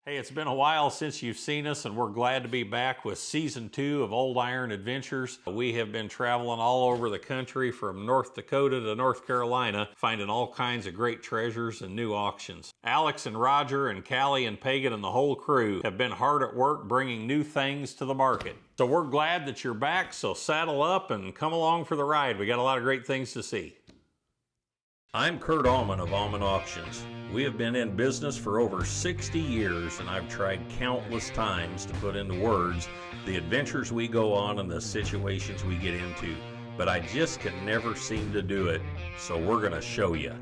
Hey, it's been a while since you've seen us, and we're glad to be back with Season 2 of Old Iron Adventures. We have been traveling all over the country from North Dakota to North Carolina, finding all kinds of great treasures and new auctions. Alex and Roger and Callie and Pagan and the whole crew have been hard at work bringing new things to the market. So we're glad that you're back, so saddle up and come along for the ride. We got a lot of great things to see. I'm Kurt Aumann of Aumann Auctions. We have been in business for over 60 years, and I've tried countless times to put into words the adventures we go on and the situations we get into, but I just can never seem to do it, so we're going to show you.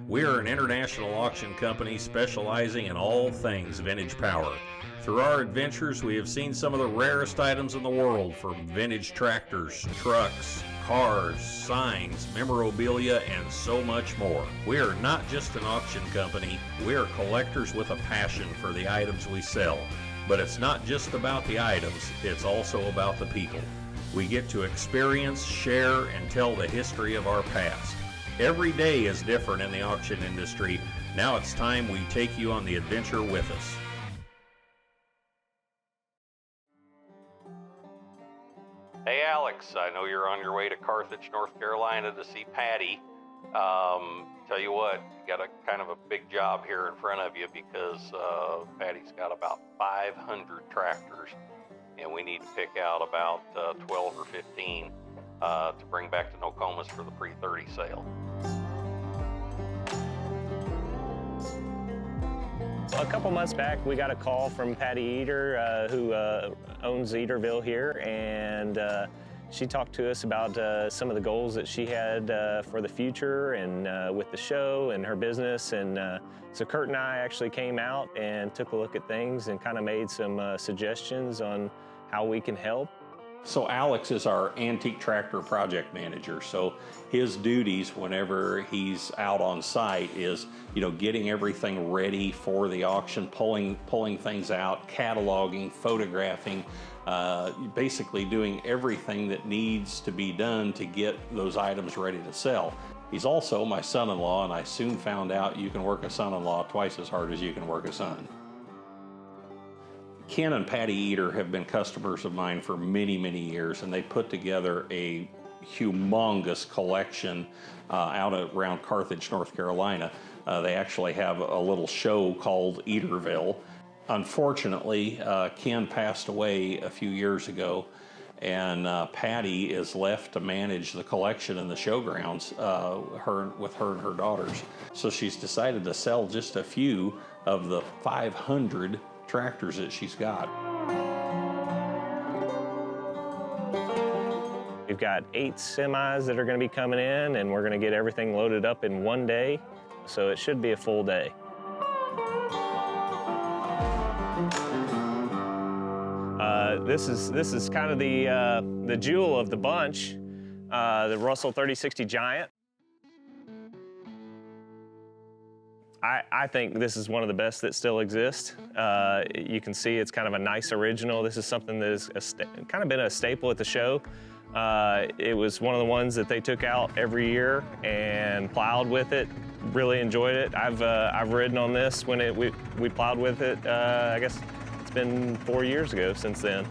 We are an international auction company specializing in all things vintage power. Through our adventures, we have seen some of the rarest items in the world, from vintage tractors, trucks, cars, signs, memorabilia, and so much more. We are not just an auction company, we are collectors with a passion for the items we sell. But it's not just about the items, it's also about the people. We get to experience, share, and tell the history of our past. Every day is different in the auction industry. Now it's time we take you on the adventure with us. Hey Alex, I know you're on your way to Carthage, North Carolina to see Patty. Tell you what, you got a kind of a big job here in front of you because Patty's got about 500 tractors, and we need to pick out about 12 or 15 to bring back to Nokomis for the pre-30 sale. A couple months back, we got a call from Patty Eder, who owns Ederville here, and she talked to us about some of the goals that she had for the future and with the show and her business. And so Kurt and I actually came out and took a look at things and kind of made some suggestions on how we can help. So Alex is our antique tractor project manager. So his duties whenever he's out on site is, getting everything ready for the auction, pulling things out, cataloging, photographing, basically doing everything that needs to be done to get those items ready to sell. He's also my son-in-law, and I soon found out you can work a son-in-law twice as hard as you can work a son. Ken and Patty Eder have been customers of mine for many, many years, and they put together a humongous collection out around Carthage, North Carolina. They actually have a little show called Ederville. Unfortunately, Ken passed away a few years ago, and Patty is left to manage the collection in the showgrounds with her and her daughters. So she's decided to sell just a few of the 500 tractors that she's got. We've got 8 semis that are going to be coming in, and we're going to get everything loaded up in one day, so it should be a full day. This is kind of the jewel of the bunch, the Russell 3060 Giant. I think this is one of the best that still exists. You can see it's kind of a nice original. This is something that has kind of been a staple at the show. It was one of the ones that they took out every year and plowed with it. Really enjoyed it. I've ridden on this when we plowed with it. I guess it's been 4 years ago since then.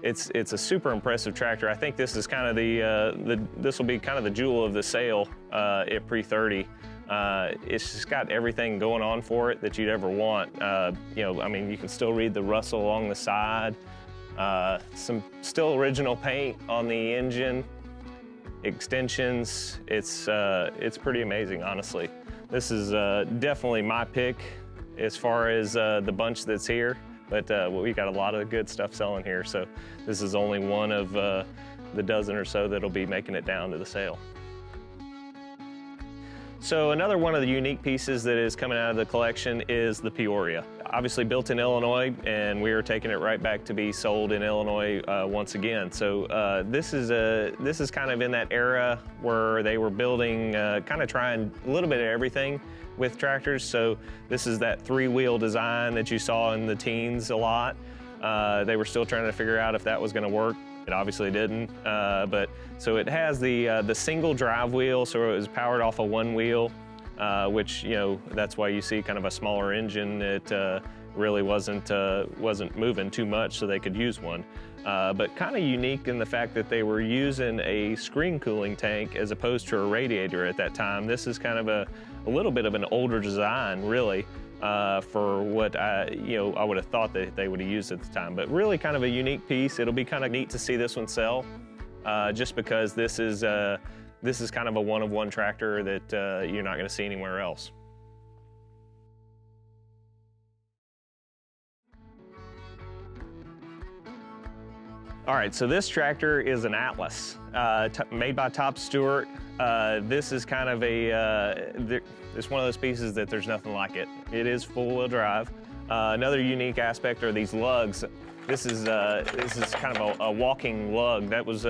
It's a super impressive tractor. I think this is kind of this will be kind of the jewel of the sale at pre-30. It's just got everything going on for it that you'd ever want. You can still read the Russell along the side, some still original paint on the engine, extensions. It's pretty amazing, honestly. This is definitely my pick as far as the bunch that's here, but we got a lot of good stuff selling here, so this is only one of the dozen or so that'll be making it down to the sale. So another one of the unique pieces that is coming out of the collection is the Peoria. Obviously built in Illinois, and we are taking it right back to be sold in Illinois once again. So this is kind of in that era where they were building, kind of trying a little bit of everything with tractors. So this is that 3-wheel design that you saw in the teens a lot. They were still trying to figure out if that was going to work. It obviously didn't, but so it has the single drive wheel, so it was powered off of one wheel. which, you know, that's why you see kind of a smaller engine. It really wasn't moving too much, so they could use one. But kind of unique in the fact that they were using a screen cooling tank as opposed to a radiator at that time. This is kind of a little bit of an older design, really, for what I would have thought that they would have used at the time. But really kind of a unique piece. It'll be kind of neat to see this one sell, just because this is kind of a one-of-one tractor that you're not going to see anywhere else. All right, so this tractor is an Atlas, made by Top Stewart. This is kind of it's one of those pieces that there's nothing like it. It is four-wheel drive. Another unique aspect are these lugs. This is kind of a walking lug. That was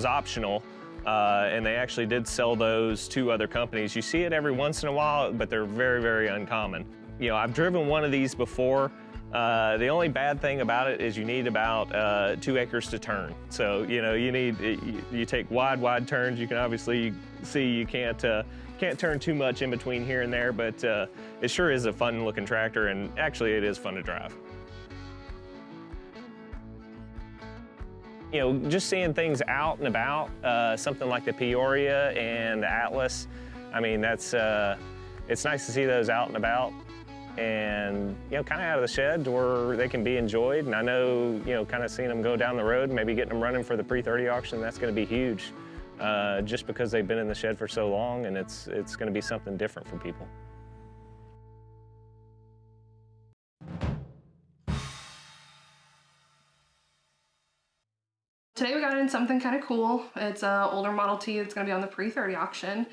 optional, and they actually did sell those to other companies. You see it every once in a while, but they're very, very uncommon. You know, I've driven one of these before. The only bad thing about it is you need about 2 acres to turn. So, you know, you take wide turns. You can obviously see you can't turn too much in between here and there, but it sure is a fun looking tractor, and actually it is fun to drive. You know, just seeing things out and about, something like the Peoria and the Atlas, I mean, it's nice to see those out and about, and, you know, kind of out of the shed where they can be enjoyed. And I know, you know, kind of seeing them go down the road, maybe getting them running for the pre-30 auction, that's going to be huge, just because they've been in the shed for so long, and it's going to be something different for people. Today we got in something kind of cool. It's an older Model T that's going to be on the pre-30 auction.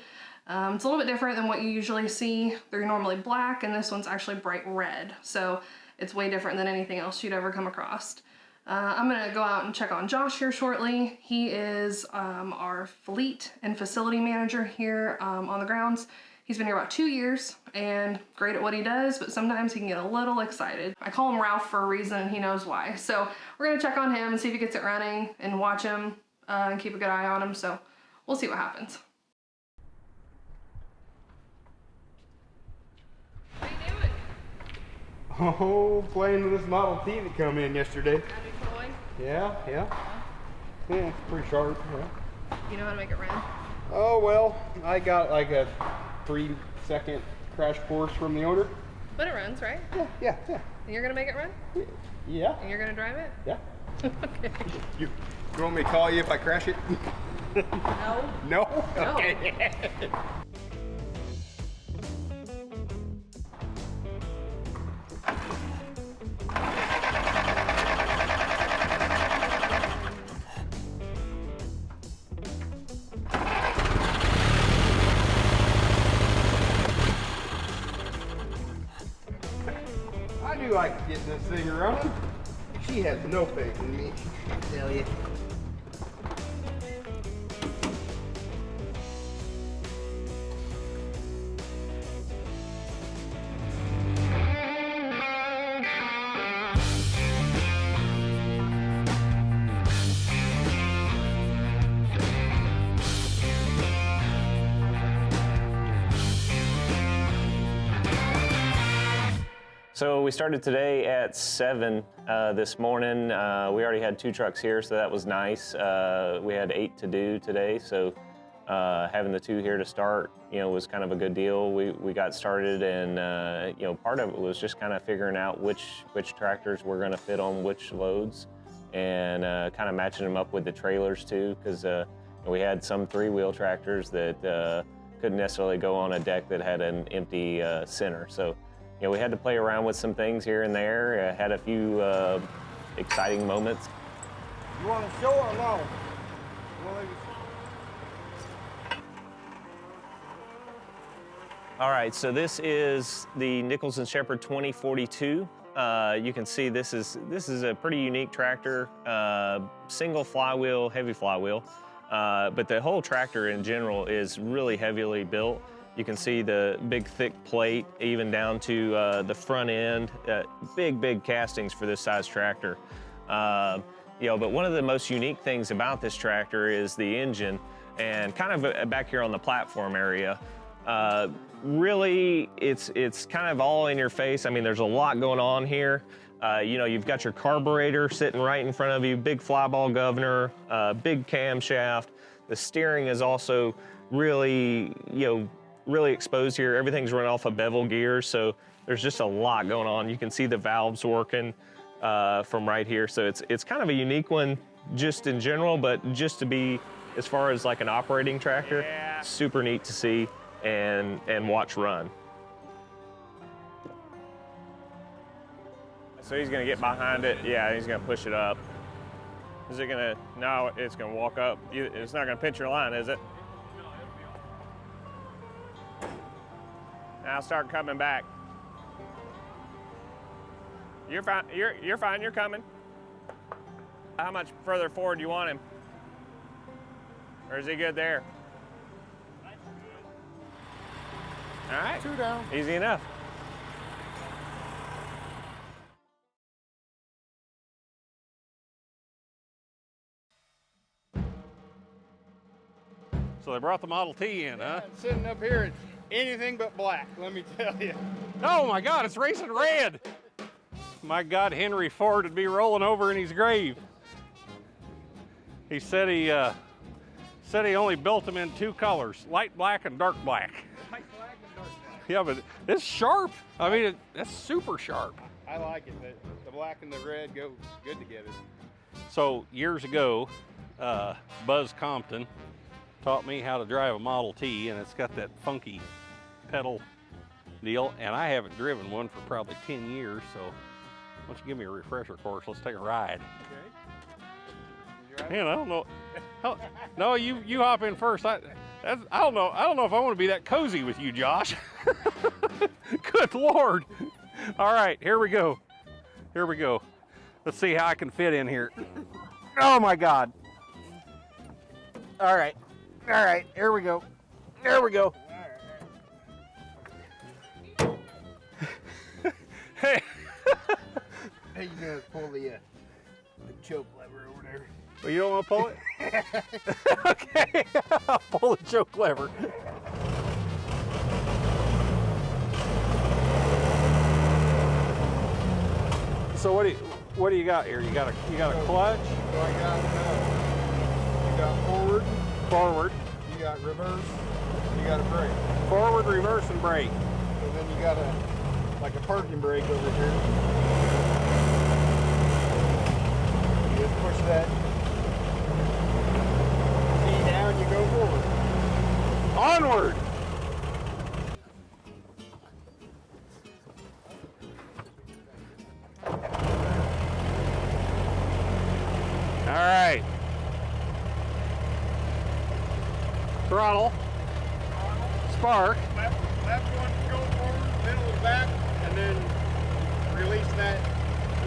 It's a little bit different than what you usually see. They're normally black, and this one's actually bright red. So it's way different than anything else you'd ever come across. I'm going to go out and check on Josh here shortly. He is our fleet and facility manager here on the grounds. He's been here about 2 years and great at what he does, but sometimes he can get a little excited. I call him Ralph for a reason, and he knows why. So we're going to check on him and see if he gets it running and watch him and keep a good eye on him. So we'll see what happens. Oh, playing with this Model T that come in yesterday. Yeah, it's pretty sharp. Yeah. You know how to make it run? Oh, well, I got like a 3-second crash course from the owner. But it runs, right? Yeah. And you're gonna make it run? Yeah. And you're gonna drive it? Yeah. Okay. You want me to call you if I crash it? No. No? No. Okay. I do like getting this thing running. She has no faith in me, I tell you. So we started today at 7 this morning. We already had 2 trucks here, so that was nice. We had 8 to do today, so having the 2 here to start, you know, was kind of a good deal. We got started, and you know, part of it was just kind of figuring out which tractors were going to fit on which loads, and kind of matching them up with the trailers too, because we had some 3-wheel tractors that couldn't necessarily go on a deck that had an empty center. So, you know, we had to play around with some things here and there. Had a few exciting moments. You want to show or no? All right, so this is the Nichols & Shepherd 2042. You can see this is a pretty unique tractor, single flywheel, heavy flywheel, but the whole tractor in general is really heavily built. You can see the big thick plate even down to the front end. Big castings for this size tractor. You know, but one of the most unique things about this tractor is the engine, and kind of back here on the platform area. really, it's kind of all in your face. I mean, there's a lot going on here. You know, you've got your carburetor sitting right in front of you, big flyball governor, big camshaft. The steering is also really, really exposed here. Everything's run off of bevel gears, so there's just a lot going on. You can see the valves working from right here. So it's kind of a unique one just in general, but just to be, as far as like an operating tractor, super neat to see and watch run. So he's gonna get behind it. Yeah, he's gonna push it up. Is it gonna, no, it's gonna walk up. It's not gonna pinch your line, is it? Now start coming back. You're fine, you're fine, you're coming. How much further forward do you want him? Or is he good there? All right. 2 down. Easy enough. So they brought the Model T in, huh? It's sitting up here, it's anything but black, let me tell you. Oh my God, it's racing red. My God, Henry Ford would be rolling over in his grave. He said he only built them in 2 colors, light black and dark black. Light black and dark black. Yeah, but it's sharp. I mean, that's super sharp. I like it, the black and the red go good together. So years ago, Buzz Compton taught me how to drive a Model T, and it's got that funky pedal deal, and I haven't driven one for probably 10 years, so why don't you give me a refresher course? Let's take a ride. Okay. Man, I don't know. No, you hop in first. I don't know. I don't know if I want to be that cozy with you, Josh. Good Lord. All right, here we go. Here we go. Let's see how I can fit in here. Oh my God. All right. All right, here we go. There we go. Hey. Hey, you gotta pull the choke lever over there. Well, you don't want to pull it? Okay, I'll pull the choke lever. So what do you got here? You got a clutch? So I got you got forward, Forward, you got reverse, you got a brake. forward, reverse, and brake. And then you got like a parking brake over here. You just push that key down, you go forward. Onward! All right. Throttle. Spark. Left one go forward, middle is back, and then release that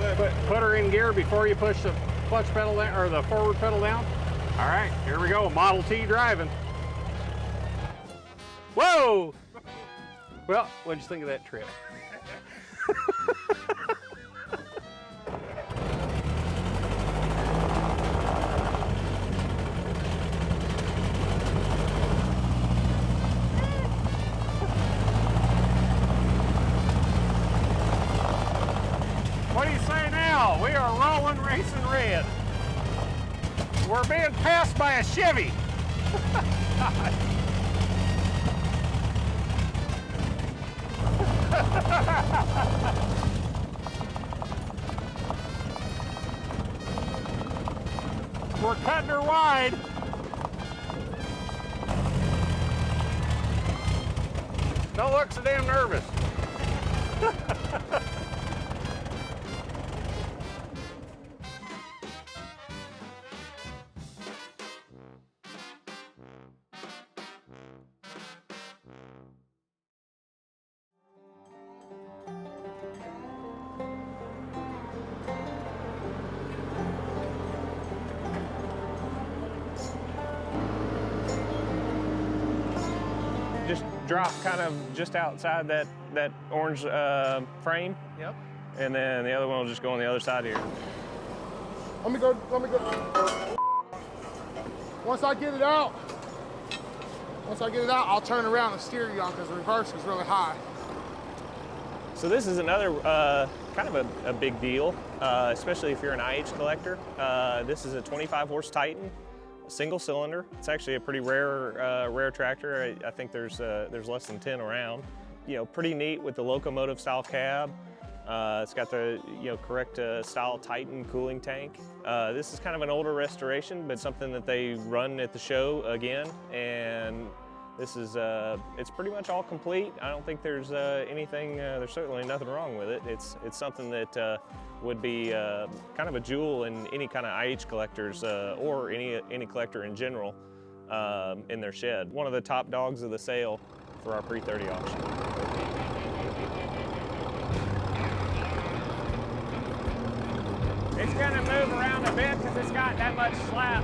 lever. Put her in gear before you push the clutch pedal down, or the forward pedal down. All right, here we go. Model T driving. Whoa! Well, what'd you think of that trip? What do you say now? We are rolling, racing red. We're being passed by a Chevy. We're cutting her wide. Don't look so damn nervous. Just drop kind of just outside that orange frame. Yep. And then the other one will just go on the other side here. Let me go. Once I get it out, Once I get it out, I'll turn around and steer you on because the reverse is really high. So this is another kind of a big deal, especially if you're an IH collector. This is a 25 horse Titan, a single cylinder. It's actually a pretty rare tractor. I think there's less than 10 around. You know, pretty neat with the locomotive style cab. It's got the correct style Titan cooling tank. This is kind of an older restoration, but something that they run at the show again. And this is it's pretty much all complete. I don't think there's anything. There's certainly nothing wrong with it. It's something that would be kind of a jewel in any kind of IH collectors or any collector in general in their shed. One of the top dogs of the sale for our pre-30 auction. It's gonna move around a bit because it's got that much slap.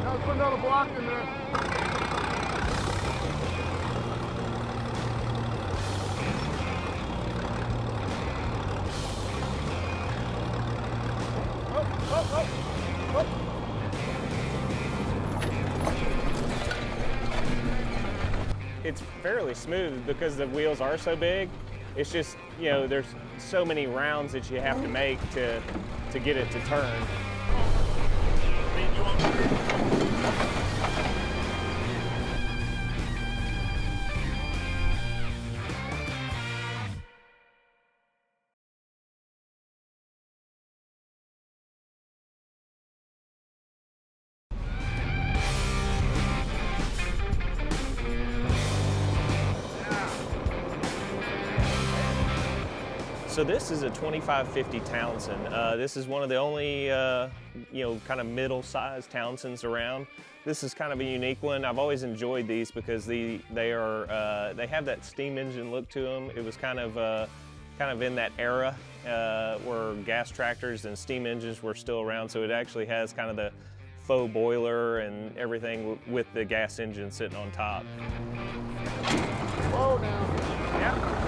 Now put another block in there. It's fairly smooth because the wheels are so big. It's just, there's so many rounds that you have to make to get it to turn. So this is a 2550 Townsend. This is one of the only, kind of middle-sized Townsends around. This is kind of a unique one. I've always enjoyed these because they have that steam engine look to them. It was kind of in that era where gas tractors and steam engines were still around. So it actually has kind of the faux boiler and everything with the gas engine sitting on top. Whoa now. Yeah.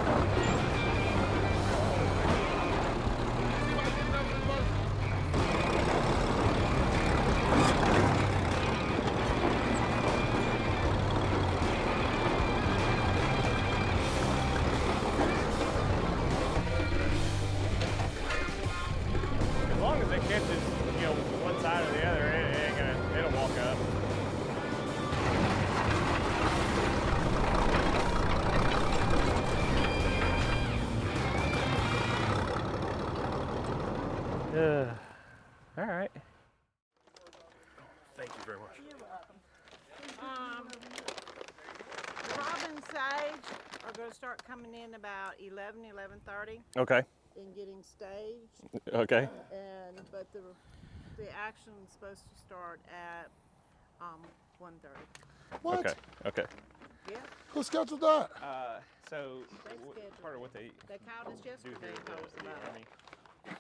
As long as it catches, one side or the other, it'll walk up. All right. Thank you very much. You're welcome. Rob and Sage are going to start coming in about 11:30 Okay. and getting staged. Okay. But the action's supposed to start at 1:30. What? Okay. Okay. Yeah, Who scheduled that? So They scheduled part of what they they called us do yesterday here and told us at the about Army, it.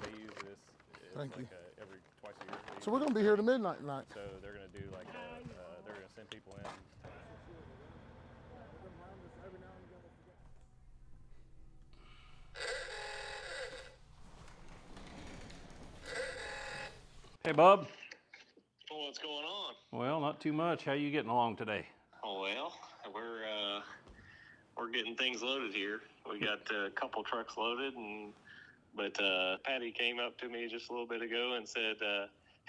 they use this. It's Thank you. Every twice a year. So we're gonna be here to midnight tonight. So they're gonna do like they're gonna send people in. Hey, Bub. Well, what's going on? Well, not too much. How you getting along today? Oh, well, we're getting things loaded here. We got a couple trucks loaded, but Patty came up to me just a little bit ago and said,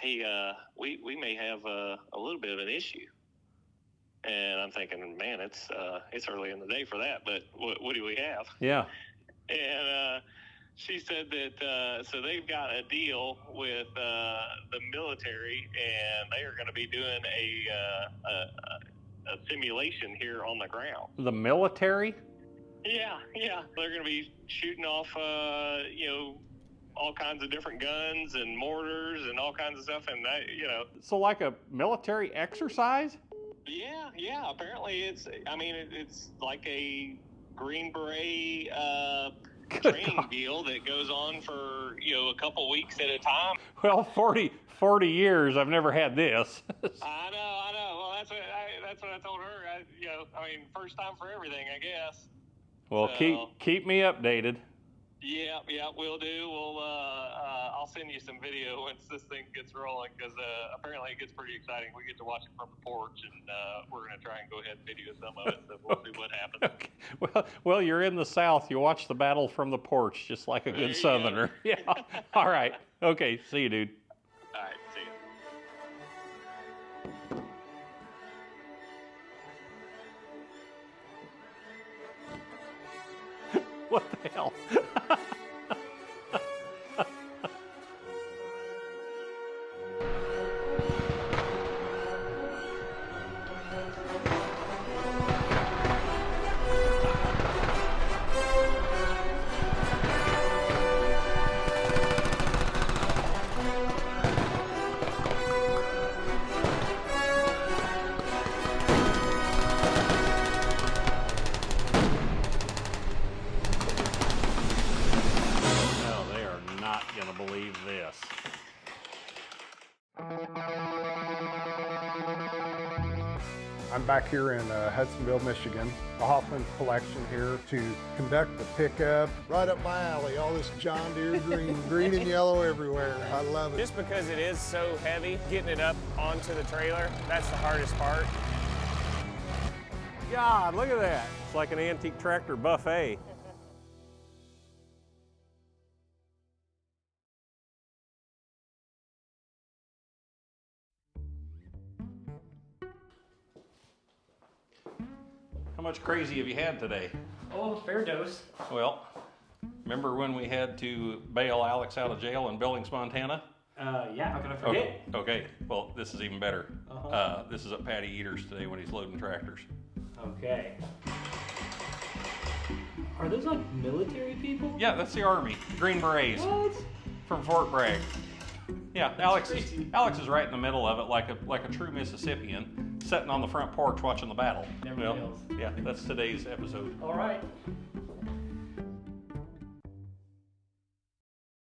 "Hey, we may have a little bit of an issue." And I'm thinking, man, it's early in the day for that. But what do we have? Yeah. And she said that so they've got a deal with the military, and they are going to be doing a simulation here on the ground. The military? Yeah. They're going to be shooting off, all kinds of different guns and mortars and all kinds of stuff, and that, So like a military exercise? Yeah. Apparently, it's like a Green Beret training deal that goes on for a couple weeks at a time. Well, 40 years, I've never had this. I know. Well, that's what I told her. First time for everything, I guess. Well, So, keep me updated. Yeah, we'll do. I'll I'll send you some video once this thing gets rolling, because apparently it gets pretty exciting. We get to watch it from the porch, and we're going to try and go ahead and video some of it, so we'll see what happens. Okay. Well, you're in the South. You watch the battle from the porch, just like a good Southerner. Yeah. All right. Okay. See you, dude. All right. See you. What the hell? Believe this. I'm back here in Hudsonville, Michigan, the Hoffman collection here to conduct the pickup. Right up my alley, all this John Deere green, green and yellow everywhere. I love it. Just because it is so heavy, getting it up onto the trailer, that's the hardest part. God, look at that. It's like an antique tractor buffet. How much crazy have you had today? Oh, fair dose. Well, remember when we had to bail Alex out of jail in Billings, Montana? Yeah, how can I forget? Okay. Well, this is even better. This is at Patty Eder's today when he's loading tractors. Okay. Are those like military people? Yeah, that's the Army. Green Berets. What? From Fort Bragg. Yeah, Alex is right in the middle of it, like a true Mississippian, sitting on the front porch watching the battle. Never fails. Yeah, that's today's episode. All right.